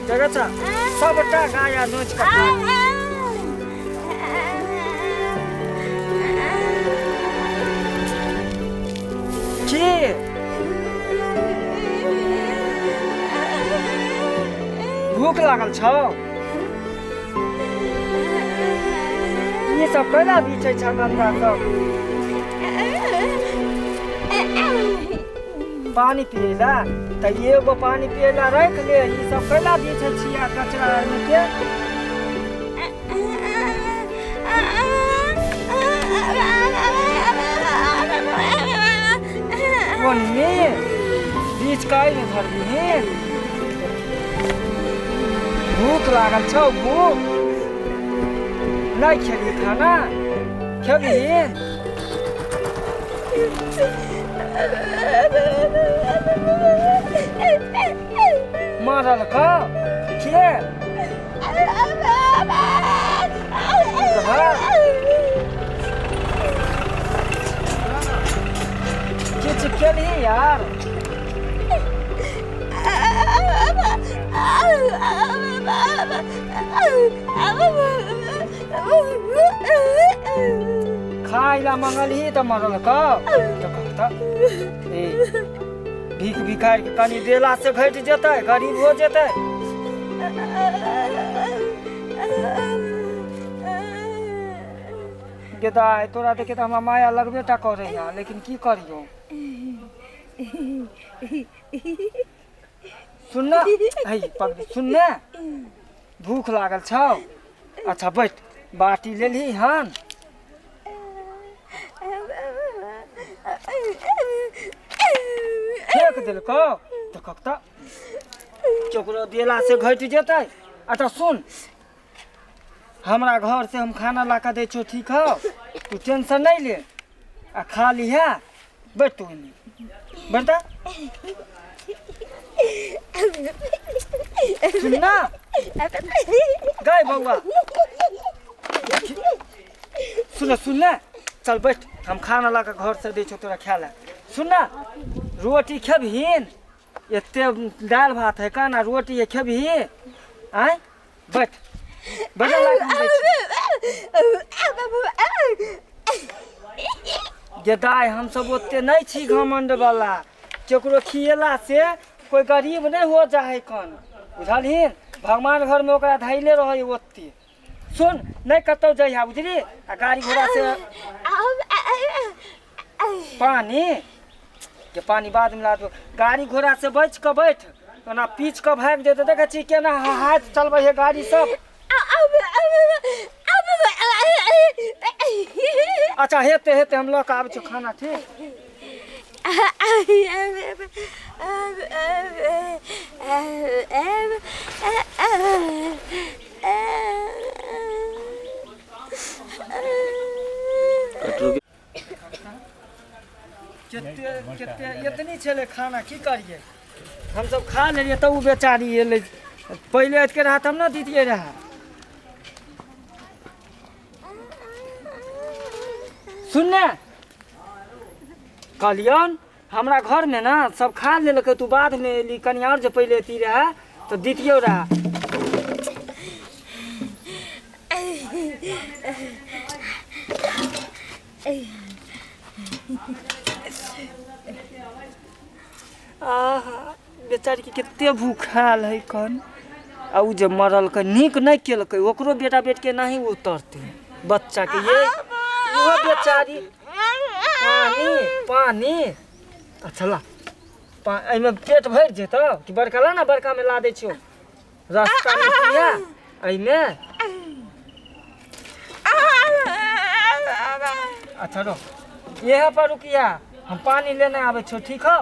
देखा था सबटा गाया नोच का की भूख लागल छौ ये सब कैला बीछे छ गंगा सब पानी पिएला त एगो पानी पिएला रख ले ई सब कैला बीछे छिया कचरा में के कौन में बीच काई में भर दी भूख लागल छौ भूख नहीं खेली खाना खेली मारल का के किछ खेली यार खाइला मंगल ही तो मरल का भीख भिखारी के कनी देला से घट जेतै गरीब हो जेतै गेदाय तोरा देखे तो हमरा माया लगबे टा करे यहाँ लेकिन की करियो सुनना है पगड़ी सुनना भूख लागल छौ अच्छा बैठ बाटी ले ली हन फेंक देलको तो कक्ता चोकरो देला से घट जेतै अच्छा सुन हमरा घर से हम खाना ला के दै छौ ठीक हो तू टेंशन नहीं ले आ खा लिहा बैठ तू बैठा सुनना गए बउआ सुन चल बैठ हम खाना ला के घर से दै छौ तोरा खाए ला सुनना रोटी खेबहीन एते दाल भात है का ना रोटी खेबही आय बैठ बैठा ला गेदाय हम सब ओते नहीं छी घमंड वाला केकरो खिएला से कोई गरीब नहीं हो जाए कन बुझलहीन भगवान घर में ओकरा धैले रहे ओते सुन नहीं कतौ जइहा बुझली आ गाड़ी घोड़ा से पानी के पानी बाद में ला दो गाड़ी घोड़ा से बच के बैठ ना पीछ के भाग जेते देखे छी केना हाथ चलबै है गाड़ी सब अच्छा हेते हेते हम लोग आबै छ खाना ठीक इतनी छले खाना की करिए हम सब खा लेलिए तब बेचारी एले पहले के रहा तब ना दीदिए रहा सुनने कलियन हमरा घर में ना सब खा लेलक तू बाद में एली कनी और जो पहले ती रहा तो दीदियो रहा बेचारी के कितने भूखाल है कन आ उ जे मरल के नीक नहीं केलकै ओकरो बेटा बेट के नहीं उतरते बच्चा के ये वो बेचारी पानी पानी अच्छा ला एमे पेट भर जेतो कि बड़का ला ना बड़का में ला दे छियो रास्ता में पिया एमे अच्छा रो यहाँ पर रुकिया हम पानी लेने आवे छो ठीक हो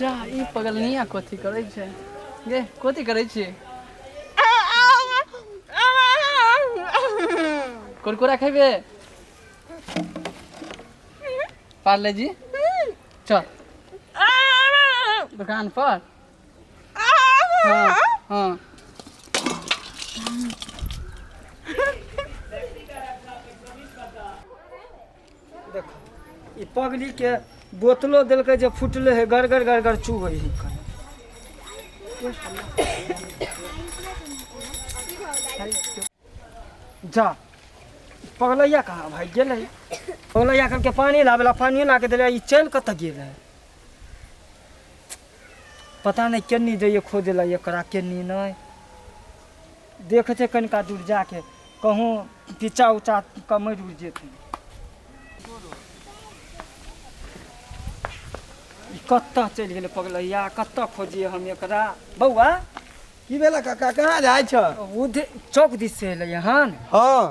जा ई पगलनिया कथी करे छे गे कथी करे छी कुरकुरा खेबे पार्ले जी चल दुकान पर। हाँ हाँ देखो ई पगली के बोतलो दिलकै जे फुटले है गड़गड़ गड़गड़ चुबै है। जा पगलैया कहाँ भाई गेलै? पगलैया करके पानी लावेला, पानी ला के दिले, ई चल कतऽ गेल है पता नहीं। केन्नी जाइए खोजे ला एकरा, केन्नी नहीं देखे छै कनिका दूर जाके कहूँ पीछा उचा कमर उड़ जेतै। कत्ता चलि गेलै पगलैया, कत्ता खोजिए हम एकरा? बौआ की भेला काका, कहाँ जाइ छ? उधे चौक दिस से एलै हन। हाँ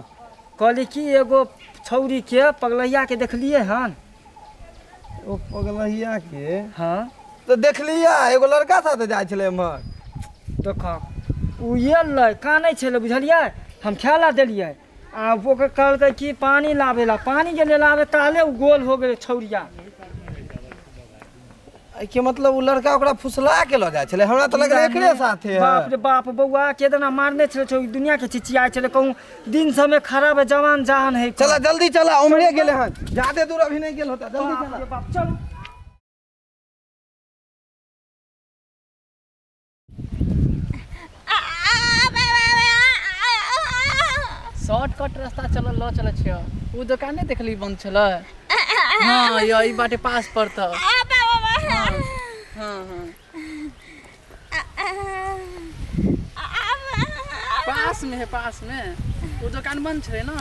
कहली कि एगो छौरी के पगलैया के देखलिए हन। ओ पगलहिया के? हाँ तो देखलिया एगो लड़का साथे जाइ छलै हमर। देख उ एलै कानै छलै बुझलियै, हम खेला देलियै आ ओकर कहलकै कि पानी लाबे ला, पानी गेलै लाबे ताले उ गोल हो गेलै छौरिया। के मतलब उ लड़का ओकरा फुसला के ल जाइ छलै? हमरा त लगलै एकरे साथे है। बाप रे बाप बौआ केतना मारने छलै छौ, दुनिया के चिचियाइ छलै, कहूँ दिन समय खराब है, जवान जहान है। चला जल्दी चला, उमरे गेले हन, ज्यादा दूर अभी नहीं गेल होता, जल्दी बाप चला। रे बाप चल। शॉर्टकट रास्ता चलल ल चले छियो। उ दुकान नहीं देखली बंद छले? हाँ यो ई बाटे पास पड़ता। हाँ हाँ हाँ पास में है, पास में वो दुकान बंद छे ना।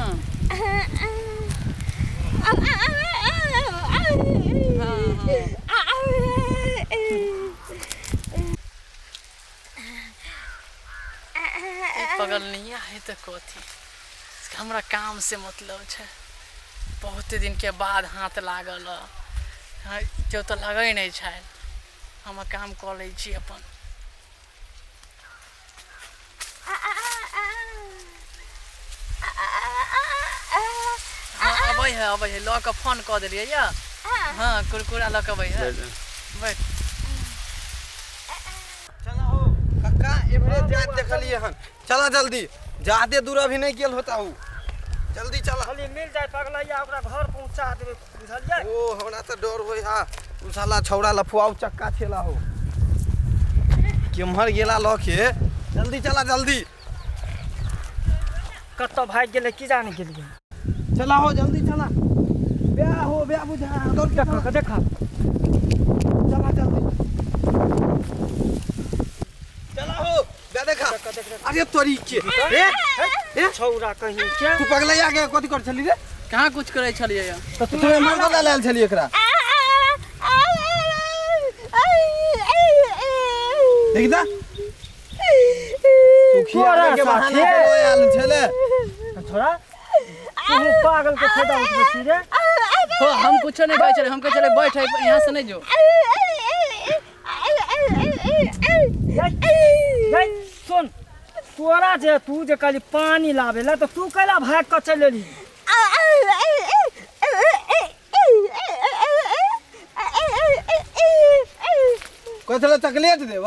पगल नहीं है तो कथी, हमरा काम से मतलब छे। बहुत दिन के बाद हाथ लागल, केओ तो लगे नहीं छे, हम काम कर ले छी अपन। अबै है ल के फोन कर दिलिए या। हाँ कुरकुरा ल के अबै है, बैठ। चला हो काका, एबरे जात देखलिए हन, चला जल्दी, ज्यादा दूर अभी नहीं गेल होता हूँ, जल्दी चला। खाली मिल जाए पगलैया ओकरा घर पहुंचा देबे बुझलियै। ओ हमरा त डर होय हा, उ साला छौड़ा लफुआउ चक्का थेला हो, केम्हर गेला ल के, जल्दी चला जल्दी। कत्ता भाग गेलै की जाने गेलियै। चला हो जल्दी चला, ब्या हो ब्या बुझा दौड़ के देखा देखा चला जल्दी चला हो ब्या देखा। अरे तोरी के ए छौरा कहीं के तू पगलैया के कथि कर छली रे? कहाँ कुछ करे छलिए या? तो तू मरदा लाल छली एकरा? देख दा तू खिया के बहाना के आयल छले छोरा, तू पागल के फायदा उठबै छी रे। हो हम कुछ नहीं कहे चले, हम कहे चले बैठ यहाँ से नहीं जो। सुन तोरा जे तू जे कहली पानी लावे ला, तो तू कैला भाग के चल एली? कोई चलो चॉकलेट देव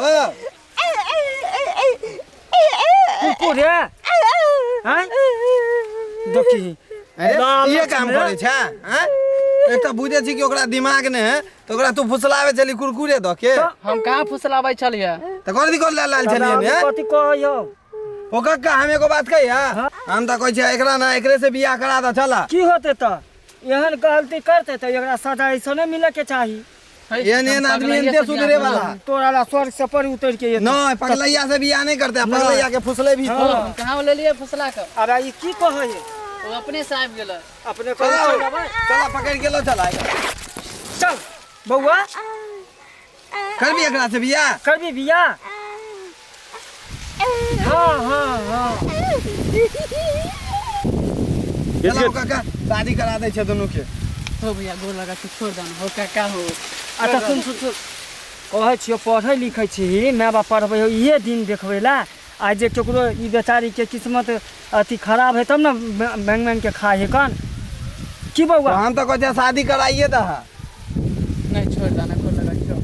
कुकुर है हैं? देखी अरे ये काम करे छ हैं? एक तो बुझे छी कि ओकरा दिमाग ने है, तो ओकरा तू फुसलावे चली कुरकुरे द के। हम कहाँ फुसलावे छलिए? तो कथि कर लाल छलिए ने? कथि कहयो ओ कक्का हम एगो बात कही है, हम तो कहै छै एकरा ना एकरे से बियाह करा द चला। की होते त एहन गलती करते त एकरा सजा ऐसा नहीं मिले के चाही। एहन आदमी इनते सुधरे वाला तोरा ला स्वर्ग से पर उतर के नहीं, पगलैया से बियाह नहीं करते, पगलैया के फुसले भी। हम कहाँ ले लिए फुसला के? अरे ई की कहै है? वो अपने से आबि गेल, अपने को चला पकड़ के लो चला। चल बउआ करबी एकरा से बियाह? करबी बियाह? हाँ हाँ हाँ चलो काका शादी करा दे छै दोनों के। हो भैया गोर लगा के छोड़ दन, हो काका हो। अच्छा सुन सुन सुन, कहै छियो पढ़ै लिखै छी, माय बाप पढ़बै हो इहे दिन देखबै ला, आज जे केकरो ई बेचारी के किस्मत अति खराब है तब ना बैंग बैंग के खाए है कन की बउआ हम तो कहते शादी कराइए दा नहीं छोड़ देना खोल लगा क्यों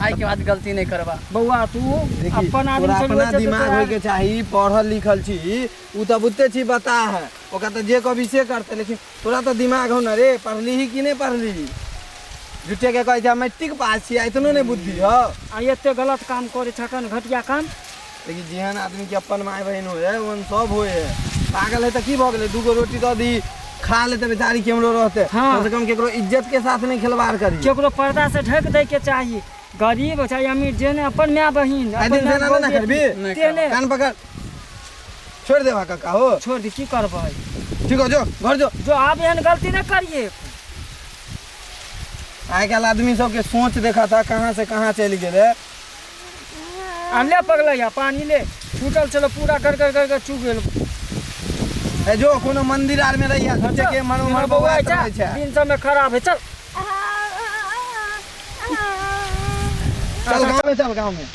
आई के बाद गलती नहीं करबा बउआ तू अपन आदमी तोरा से अपना दिमाग होय के चाही पढ़ल लिखल छी उ तो बुझते छी बता है ओका तो जे कभी से करते लेकिन तोरा तो दिमाग हो ना रे पढ़ली ही कि नहीं पढ़ली झूठे के कहे मैट्रिक पास छी इतनो नहीं बुद्धि हो आ एते गलत काम करे छकन घटिया काम लेकिन जेहन आदमी के अपन माय बहन होए वन सब होए पागल है तो की भ गेलै दूगो रोटी दऽ दी खा लेते बेचारी केमरो रहते हाँ। कम से कम केकरो इज्जत के साथ नहीं खिलवाड़ करी केकरो पर्दा से ढक दै के चाही गरीब चाहे अमीर जेने अपन माय बहिन आई दिन सेना ना करबी तेने कान पकड़ छोड़ देवा काका हो छोड़ दी की करबै ठीक हो जो घर जो जो आप एहन गलती न करिए आइ काल आदमी सब के सोच देखा था कहाँ से कहाँ चल गेले आ ले पगलैया पानी ले छूटल चलो पूरा कर कर कर चुक गेल ए जो कोनो मंदिर आर में रहिया सोचे के मन उमर बौआ छै दिन समय खराब है चल चल गाँव में